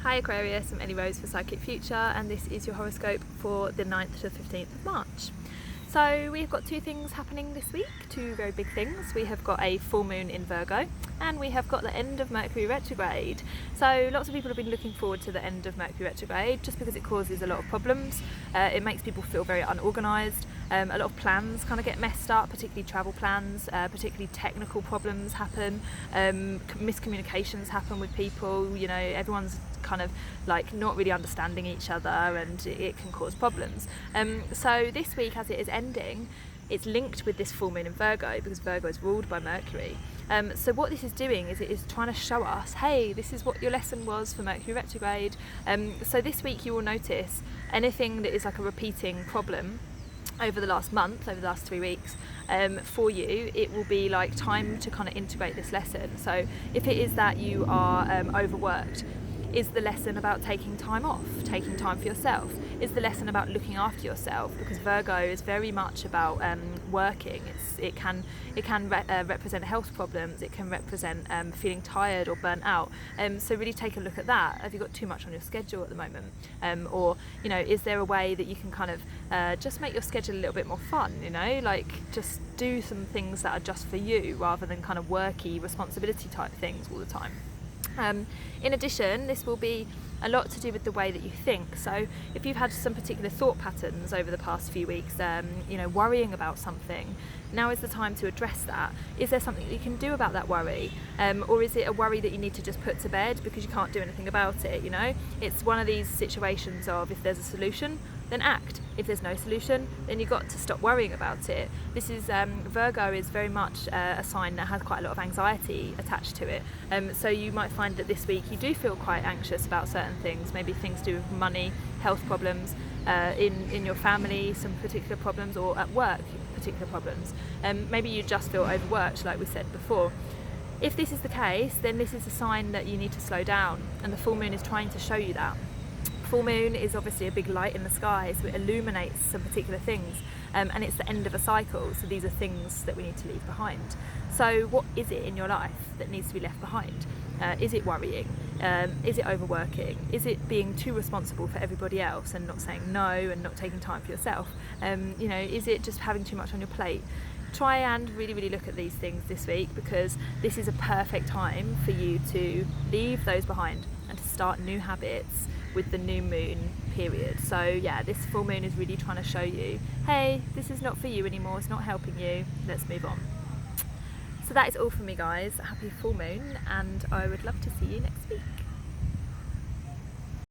Hi Aquarius, I'm Ellie Rose for Psychic Future, and this is your horoscope for the 9th to 15th of March. So we've got two things happening this week, two very big things. We have got a full moon in Virgo, and we have got the end of Mercury retrograde. So lots of people have been looking forward to the end of Mercury retrograde just because it causes a lot of problems. It makes people feel very unorganised. A lot of plans kind of get messed up, particularly travel plans, particularly technical problems happen, miscommunications happen with people, you know, everyone's kind of like not really understanding each other, and it can cause problems. So this week, as it is ending, it's linked with this full moon in Virgo because Virgo is ruled by Mercury. So what this is doing is it is trying to show us, hey, this is what your lesson was for Mercury retrograde. So this week you will notice anything that is like a repeating problem over the last month, over the last 3 weeks, for you, it will be like time to kind of integrate this lesson. So if it is that you are overworked, is the lesson about taking time off, taking time for yourself? Is the lesson about looking after yourself? Because Virgo is very much about working. It can represent health problems. It can represent feeling tired or burnt out. So really take a look at that. Have you got too much on your schedule at the moment? Or, you know, is there a way that you can kind of just make your schedule a little bit more fun? You know, like just do some things that are just for you rather than kind of worky responsibility type things all the time. In addition, this will be a lot to do with the way that you think. So if you've had some particular thought patterns over the past few weeks, you know, worrying about something, now is the time to address that. Is there something that you can do about that worry? Or is it a worry that you need to just put to bed because you can't do anything about it, you know? It's one of these situations of if there's a solution, then act. If there's no solution, then you've got to stop worrying about it. This is, Virgo is very much a sign that has quite a lot of anxiety attached to it. So you might find that this week you do feel quite anxious about certain things, maybe things to do with money, health problems, in your family, some particular problems, or at work, particular problems. Maybe you just feel overworked, like we said before. If this is the case, then this is a sign that you need to slow down, and the full moon is trying to show you that. Full moon is obviously a big light in the sky, so it illuminates some particular things, and it's the end of a cycle, so these are things that we need to leave behind. So what is it in your life that needs to be left behind? Is it worrying? Is it overworking? Is it being too responsible for everybody else and not saying no and not taking time for yourself? You know, is it just having too much on your plate? Try and really look at these things this week, because this is a perfect time for you to leave those behind and to start new habits with the new moon period. So yeah, this full moon is really trying to show you, hey, this is not for you anymore, it's not helping you, let's move on. So that is all from me, guys. Happy full moon, and I would love to see you next week.